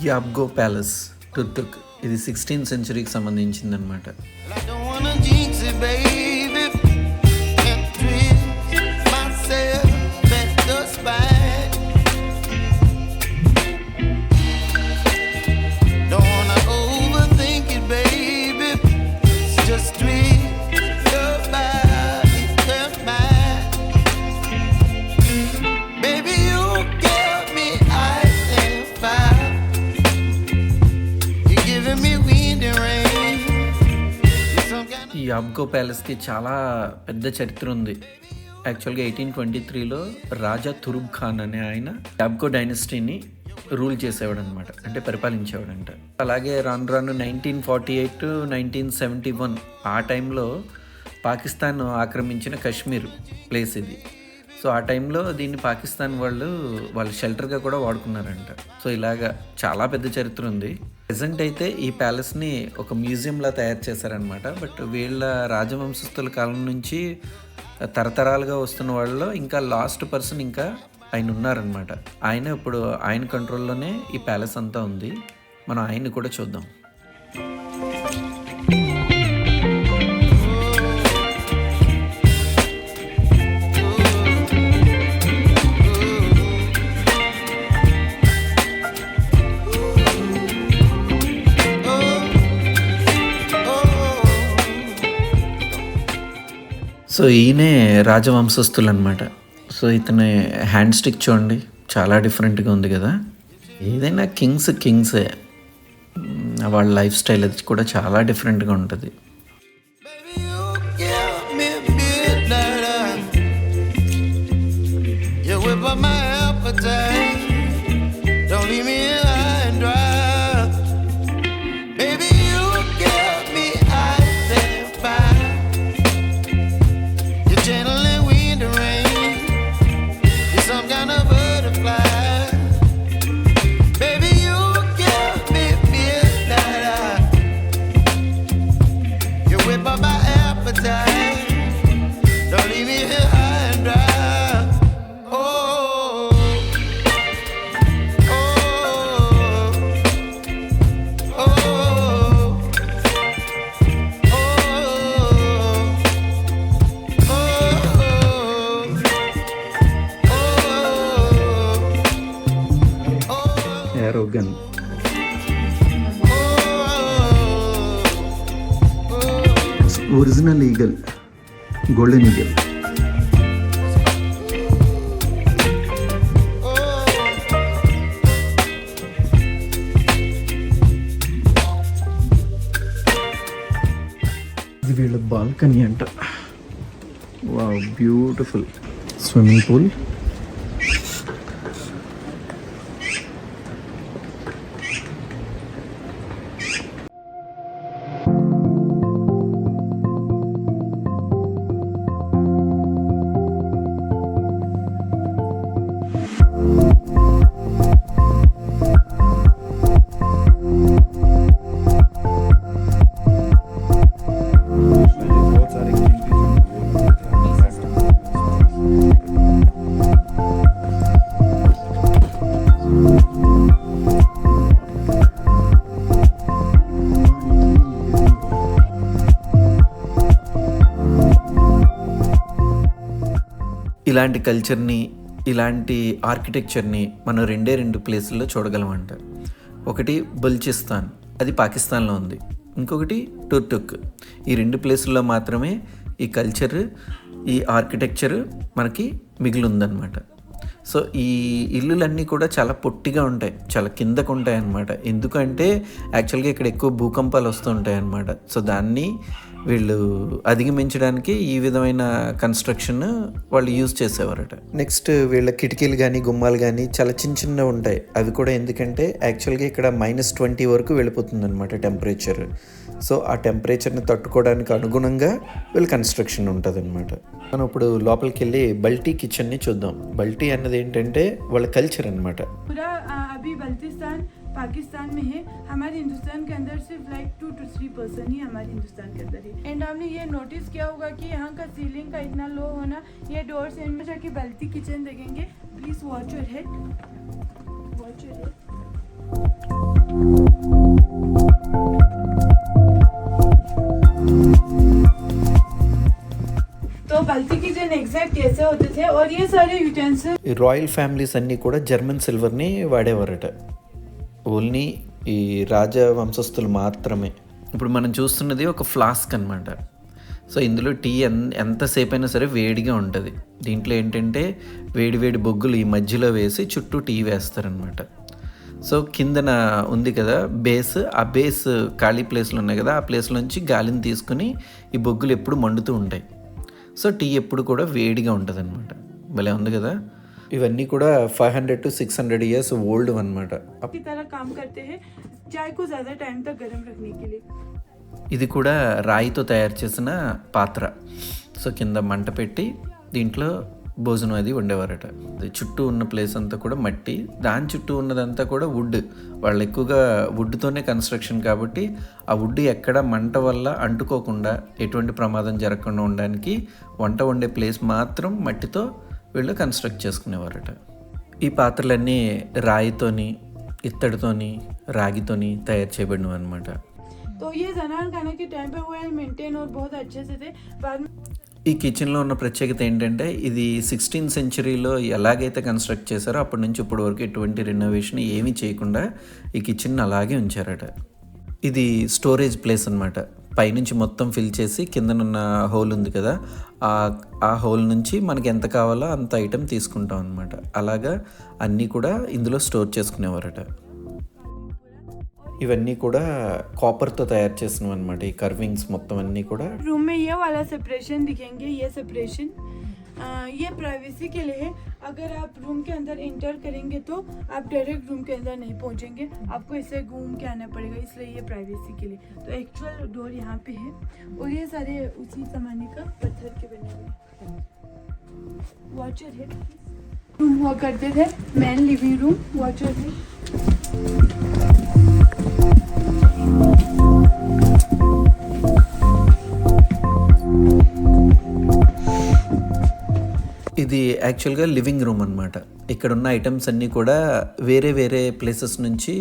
యాబ్గో palace Turtuk ఇది 16th సెంచరీకి సంబంధించిందనమాట. ఈ యాబ్గో ప్యాలెస్కి చాలా పెద్ద చరిత్ర ఉంది. యాక్చువల్గా 1823లో రాజా తురుబ్ ఖాన్ అనే ఆయన యాబ్గో డైనస్టీని రూల్ చేసేవాడు అనమాట, అంటే పరిపాలించేవాడంట. అలాగే రాను రాను 1948 1971 ఆ టైంలో పాకిస్తాన్ ఆక్రమించిన కాశ్మీర్ ప్లేస్ ఇది. సో ఆ టైంలో దీన్ని పాకిస్తాన్ వాళ్ళు షెల్టర్గా కూడా వాడుకున్నారంట. సో ఇలాగా చాలా పెద్ద చరిత్ర ఉంది. ప్రెజెంట్ అయితే ఈ ప్యాలెస్ని ఒక మ్యూజియంలా తయారు చేశారనమాట. బట్ వీళ్ళ రాజవంశస్థుల కాలం నుంచి తరతరాలుగా వస్తున్న వాళ్ళలో ఇంకా లాస్ట్ పర్సన్ ఇంకా ఆయన ఉన్నారనమాట. ఇప్పుడు ఆయన కంట్రోల్లోనే ఈ ప్యాలెస్ అంతా ఉంది. మనం ఆయన్ని కూడా చూద్దాం. సో ఈయనే రాజవంశస్థులు అనమాట. సో ఇతని హ్యాండ్ స్టిక్ చూడండి, చాలా డిఫరెంట్గా ఉంది కదా. ఏదైనా కింగ్సే వాళ్ళ లైఫ్ స్టైల్ అది కూడా చాలా డిఫరెంట్గా ఉంటుంది. Arrogant. Original eagle, golden eagle. ఇది వీళ్ళ బాల్కనీ అంట. Wow, beautiful swimming pool. ఇలాంటి కల్చర్ని, ఇలాంటి ఆర్కిటెక్చర్ని మనం రెండు ప్లేసుల్లో చూడగలమంట. ఒకటి బలుచిస్తాన్, అది పాకిస్తాన్లో ఉంది. ఇంకొకటి టుర్టుక్. ఈ 2 ప్లేసుల్లో మాత్రమే ఈ కల్చర్, ఈ ఆర్కిటెక్చర్ మనకి మిగిలి ఉందన్నమాట. సో ఈ ఇల్లులన్నీ కూడా చాలా పొట్టిగా ఉంటాయి, చాలా కిందకు ఉంటాయి అన్నమాట. ఎందుకంటే యాక్చువల్గా ఇక్కడ ఎక్కువ భూకంపాలు వస్తూ ఉంటాయి అన్నమాట. సో దాన్ని వీళ్ళు అధిగమించడానికి ఈ విధమైన కన్స్ట్రక్షన్ వాళ్ళు యూజ్ చేసేవారట. నెక్స్ట్ వీళ్ళ కిటికీలు కానీ గుమ్మాలు కానీ చాలా చిన్న ఉంటాయి. అవి కూడా ఎందుకంటే యాక్చువల్గా ఇక్కడ -20 వరకు వెళ్ళిపోతుంది అనమాట టెంపరేచర్. సో ఆ టెంపరేచర్ని తట్టుకోవడానికి అనుగుణంగా వీళ్ళ కన్స్ట్రక్షన్ ఉంటుంది అనమాట. మనం ఇప్పుడు లోపలికి వెళ్ళి బల్టీ కిచెన్ని చూద్దాం. బల్టీ అన్నది ఏంటంటే వాళ్ళ కల్చర్ అనమాట. पाकिस्तान में है, हमारे हिंदुस्तान के अंदर सिर्फ लाइक 2 to 3% ही हमारे हिंदुस्तान के अंदर है। एंड आपने ये नोटिस किया होगा कि यहाँ का सीलिंग का इतना लो होना, ये डोर्स एंड में जाके बल्टी किचन देखेंगे। Please watch your head, watch your head. तो बल्टी किचन एग्जैक्ट कैसे होते थे और ये सारे यूटेंसिल ఈ రాయల్ ఫ్యామిలీస్ అన్నీ కూడా జర్మన్ సిల్వర్ని వాడేవారట. ఓన్లీ ఈ రాజవంశస్థులు మాత్రమే. ఇప్పుడు మనం చూస్తున్నది ఒక ఫ్లాస్క్ అనమాట. సో ఇందులో టీ ఎంతసేపు అయినా సరే వేడిగా ఉంటుంది. దీంట్లో ఏంటంటే వేడి వేడి బొగ్గులు ఈ మధ్యలో వేసి చుట్టూ టీ వేస్తారనమాట. సో కిందన ఉంది కదా బేస్, ఆ బేస్ ఖాళీ ప్లేస్లు ఉన్నాయి కదా, ఆ ప్లేస్లోంచి గాలిని తీసుకుని ఈ బొగ్గులు ఎప్పుడు మండుతూ ఉంటాయి. సో టీ ఎప్పుడు కూడా వేడిగా ఉంటుంది అనమాట. భలే ఉంది కదా. ఇవన్నీ కూడా 500 to 600 years ఓల్డ్ అనమాట. की तरह काम करते हैं चाय को ज़्यादा टाइम तक गर्म रखने के लिए। ఇది కూడా రాయితో తయారు చేసిన పాత్ర. సో కింద మంట పెట్టి దీంట్లో భోజనం అది వండేవారట. చుట్టూ ఉన్న ప్లేస్ అంతా కూడా మట్టి, దాని చుట్టూ ఉన్నదంతా కూడా వుడ్. వాళ్ళు ఎక్కువగా వుడ్తోనే కన్స్ట్రక్షన్ కాబట్టి ఆ వుడ్ ఎక్కడ మంట వల్ల అంటుకోకుండా ఎటువంటి ప్రమాదం జరగకుండా ఉండడానికి వంట వండే ప్లేస్ మాత్రం మట్టితో వీళ్ళు కన్స్ట్రక్ట్ చేసుకునేవారట. ఈ పాత్రలన్నీ రాయితోని, ఇత్తడితోని, రాగితోని తయారు చేయబడినవి అనమాట. तो ये जनान खाना के टाइम पे वो मेंटेन और बहुत अच्छे से थे। बाद में ఈ కిచెన్లో ఉన్న ప్రత్యేకత ఏంటంటే ఇది 16th centuryలో ఎలాగైతే కన్స్ట్రక్ట్ చేశారో అప్పటి నుంచి ఇప్పటి వరకు ఎటువంటి రెనోవేషన్ ఏమీ చేయకుండా ఈ కిచెన్ అలాగే ఉంచారట. ఇది స్టోరేజ్ ప్లేస్ అనమాట. పైనుంచి మొత్తం ఫిల్ చేసి కిందనున్న హోల్ ఉంది కదా, ఆ హోల్ నుంచి మనకి ఎంత కావాలో అంత ఐటెం తీసుకుంటాం అనమాట. అలాగా అన్నీ కూడా ఇందులో స్టోర్ చేసుకునేవారట. ఇవన్నీ కూడా కాపర్తో తయారు చేసినవి అనమాట. ఈ కర్వింగ్స్ మొత్తం అన్నీ కూడా. रूम में ये वाला सेपरेशन दिखेंगे, ये सेपरेशन ये प्राइवेसी के लिए है। अगर आप रूम के अंदर इंटर करेंगे तो आप डायरेक्ट रूम के अंदर नहीं पहुंचेंगे, आपको ऐसे घूम के आना पड़ेगा, इसलिए ये प्राइवेसी के लिए। तो एक्चुअल डोर यहाँ पे है और ये सारे उसी ज़माने का पत्थर के बने हुए हैं। वॉचर है रूम हुआ करते थे, मेन लिविंग रूम, वॉचर है। ఇది యాక్చువల్గా లివింగ్ రూమ్ అనమాట. ఇక్కడ ఉన్న ఐటమ్స్ అన్నీ కూడా వేరే వేరే ప్లేసెస్ నుంచి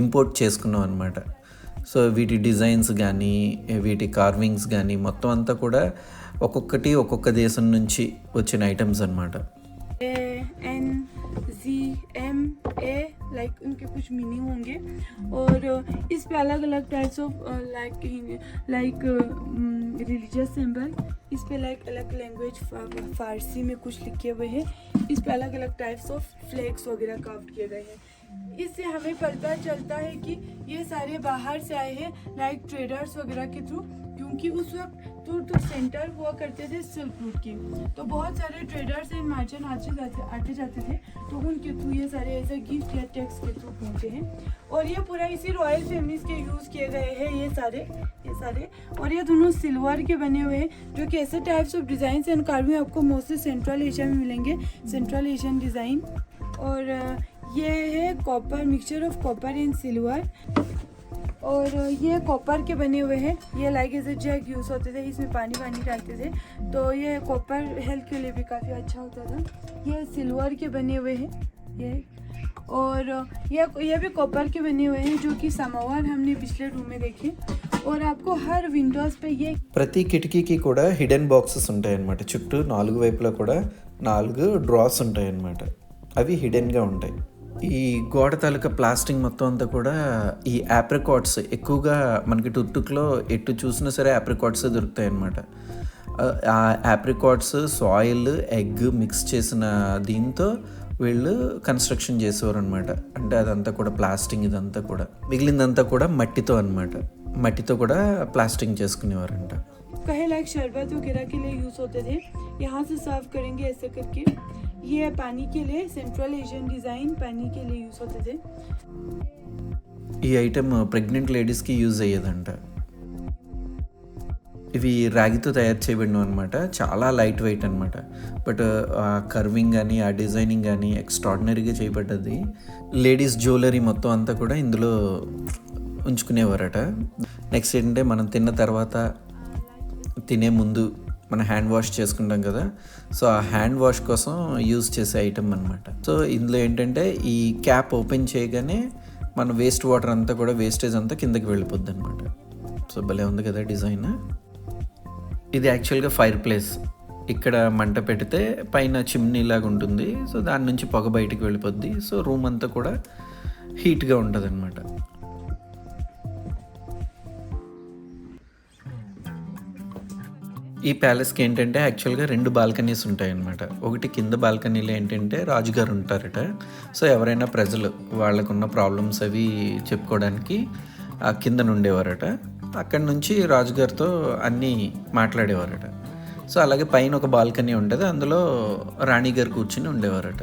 ఇంపోర్ట్ చేసుకున్నాం అనమాట. సో వీటి డిజైన్స్ కానీ వీటి కార్వింగ్స్ కానీ మొత్తం అంతా కూడా ఒక్కొక్కటి ఒక్కొక్క దేశం నుంచి వచ్చిన ఐటమ్స్ అనమాట. ANZMA लाइक उनके कुछ मीनिंग होंगे और इस पे अलग अलग types of like religious symbol, इस पे लाइक अलग लैंग्वेज फारसी में कुछ लिखे हुए हैं, इस पे अलग अलग टाइप्स ऑफ फ्लैग्स वगैरह कार्व किए गए हैं। इससे हमें पता चलता है कि ये सारे बाहर से आए हैं लाइक ट्रेडर्स वगैरह के थ्रू, क्योंकि उस वक्त तो सेंटर हुआ करते थे सिल्क रूट की, तो बहुत सारे ट्रेडर्स एंड मर्चेंट आते जाते थे, तो उनके थ्रू ये सारे ऐसे गिफ्ट या टैक्स के थ्रू पहुँचे हैं। और ये पूरा इसी रॉयल फैमिलीज के यूज़ किए गए हैं ये सारे। और ये दोनों सिल्वर के बने हुए हैं, जो कि ऐसे types of design and carving आपको मोस्टली सेंट्रल एशिया में मिलेंगे, सेंट्रल एशियन डिज़ाइन। और ये है copper, mixture of copper and silver. और ये कॉपर के बने हुए हैं, ये like as a jug use होते थे, इसमें पानी डालते थे, तो ये कॉपर हेल्थ के लिए भी काफ़ी अच्छा होता था। ये सिल्वर के बने हुए हैं ये, और ये भी कॉपर के बने हुए हैं, जो कि समोवर हमने पिछले रूम में देखे। और आपको हर विंडोज़ पे ये ప్రతి కిటికీకి కూడా హిడెన్ బాక్సెస్ ఉంటాయన్నమాట. చుట్టూ 4 వైపులా కూడా 4 డ్రాస్ ఉంటాయన్నమాట. అవి హిడెన్గా ఉంటాయి. ఈ గోడ తాలూకా ప్లాస్టింగ్ మొత్తం అంతా కూడా ఈ యాప్రికాట్స్ ఎక్కువగా మనకి టుక్టుక్లో ఎటు చూసినా సరే యాప్రికాట్స్ దొరుకుతాయి అన్నమాట. ఆ యాప్రికాట్స్, సాయిల్, ఎగ్ మిక్స్ చేసిన దీంతో వీళ్ళు కన్స్ట్రక్షన్ చేసేవారు అనమాట. అంటే అదంతా కూడా ప్లాస్టింగ్, ఇదంతా కూడా మిగిలిందంతా కూడా మట్టితో అనమాట. మట్టితో కూడా ప్లాస్టింగ్ చేసుకునేవారంట. कहे लाइक शरबत वगैरह के लिए यूज़ होते थे, यहाँ से सर्व करेंगे ऐसे करके। ये पानी के लिए सेंट्रल एशियन डिज़ाइन पानी के लिए यूज़ होते थे। ఈ ఐటెం ప్రెగ్నెంట్ లేడీస్కి యూజ్ అయ్యేదంట. ఇవి రాగితో తయారు చేయబడినవి అనమాట. చాలా లైట్ వెయిట్ అనమాట. బట్ ఆ కర్వింగ్ కానీ ఆ డిజైనింగ్ కానీ ఎక్స్ట్రాడినరీగా చేయబడ్డది. లేడీస్ జ్యువెలరీ మొత్తం అంతా కూడా ఇందులో ఉంచుకునేవారట. నెక్స్ట్ ఏంటంటే మనం తిన్న తర్వాత తినే ముందు మనం హ్యాండ్ వాష్ చేసుకుంటాం కదా, సో ఆ హ్యాండ్ వాష్ కోసం యూజ్ చేసే ఐటమ్ అనమాట. సో ఇందులో ఏంటంటే ఈ క్యాప్ ఓపెన్ చేయగానే మన వేస్ట్ వాటర్ అంతా కూడా వేస్టేజ్ అంతా కిందకి వెళ్ళిపోద్ది అనమాట. సో భలే ఉంది కదా డిజైన్. ఇది యాక్చువల్గా ఫైర్ ప్లేస్. ఇక్కడ మంట పెడితే పైన చిమ్నీ లాగా ఉంటుంది. సో దాని నుంచి పొగ బయటికి వెళ్ళిపోద్ది. సో రూమ్ అంతా కూడా హీట్గా ఉంటుంది అనమాట. ఈ ప్యాలెస్కి ఏంటంటే యాక్చువల్గా 2 బాల్కనీస్ ఉంటాయన్నమాట. ఒకటి కింద బాల్కనీలో ఏంటంటే రాజుగారు ఉంటారట. సో ఎవరైనా ప్రజలు వాళ్ళకున్న ప్రాబ్లమ్స్ అవి చెప్పుకోవడానికి ఆ కింద ఉండేవారట. అక్కడి నుంచి రాజుగారితో అన్నీ మాట్లాడేవారట. సో అలాగే పైన ఒక బాల్కనీ ఉంటుంది, అందులో రాణిగారు కూర్చుని ఉండేవారట.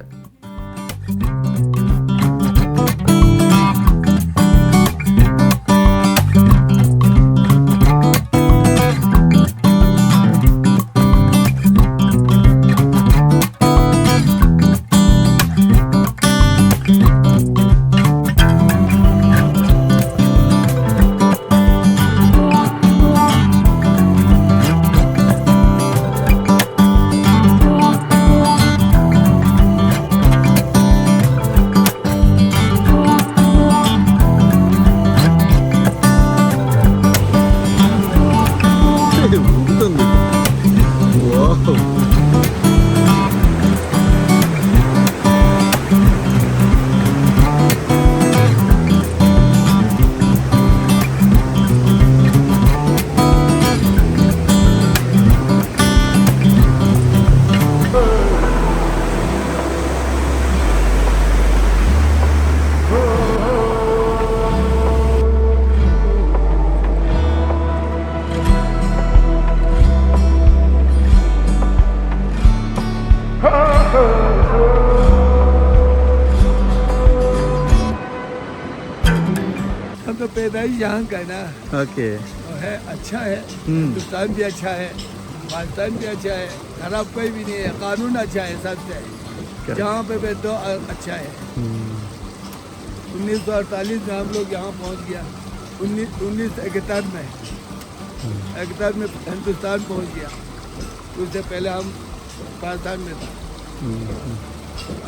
तो पैदाइश यहाँ का ना ఓకే. है, अच्छा है। हिंदुस्तान भी अच्छा है, पाकिस्तान भी अच्छा है, खराब कोई भी नहीं है। कानून अच्छा है, सब है। जहाँ पे बैठो अच्छा है। 1948 में हम लोग यहाँ पहुँच गया। 1971 में 71 में हिंदुस्तान पहुँच गया। उससे पहले हम पाकिस्तान में था।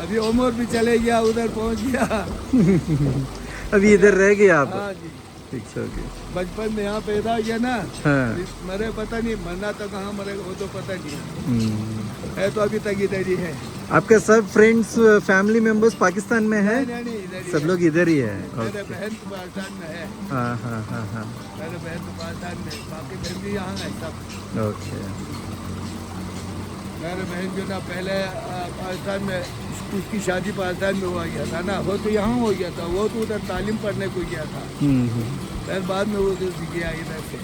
अभी उमर भी चले गया, उधर पहुँच गया। अभी इधर रह गए आप? हाँ जी, ठीक है, ओके. बचपन में यहाँ पैदा किया ना। हाँ. मरे पता नहीं, मरना तो कहाँ मरेगा वो तो पता नहीं है। तो अभी तक इधर ही है। आपके सब फ्रेंड्स फैमिली मेंबर्स पाकिस्तान में हैं? नहीं, इधर ही सब है। लोग इधर ही है. मेरे बहन तो पाकिस्तान में है। हाँ हाँ हाँ हाँ, मेरे बहन तो पाकिस्तान में, बाकी फैमिली यहाँ है सब। ओके. मेरे बहन जो ना पहले पाकिस्तान में, उसकी शादी पाकिस्तान में हुआ गया था ना, वो तो यहाँ हो गया था। वो तो उधर तालीम पढ़ने को गया था। फिर बाद में वो तो गया इधर से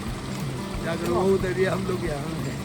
जाकर, वो उधर ही, हम लोग यहाँ हैं।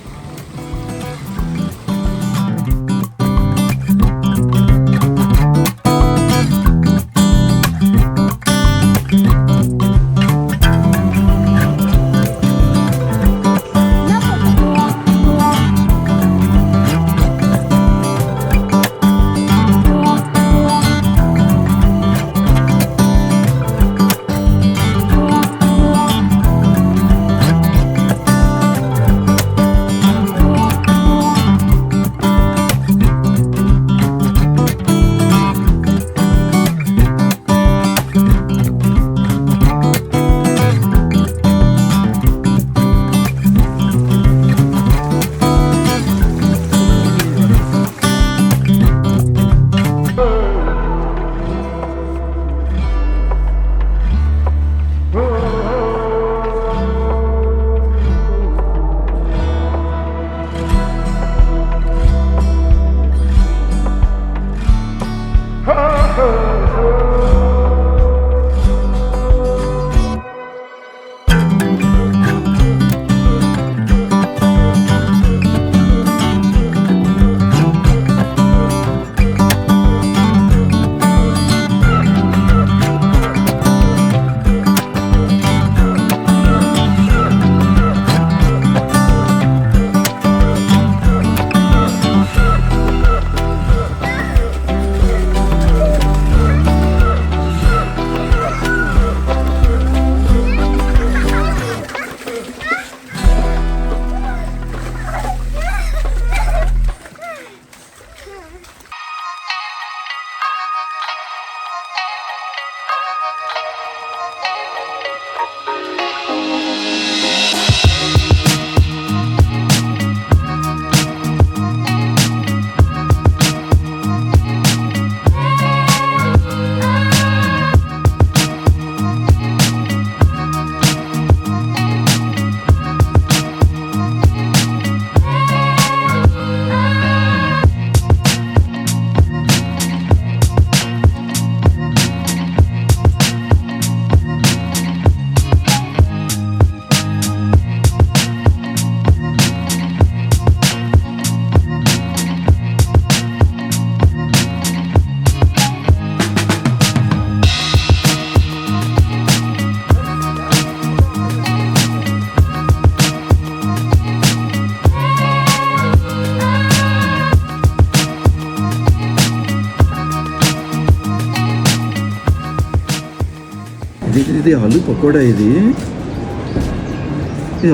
ఇది ఆలు పకోడా, ఇది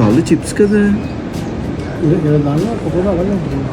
ఆలు చిప్స్ కదా. దానిలో పకోడా అలాగే ఉంటుంది.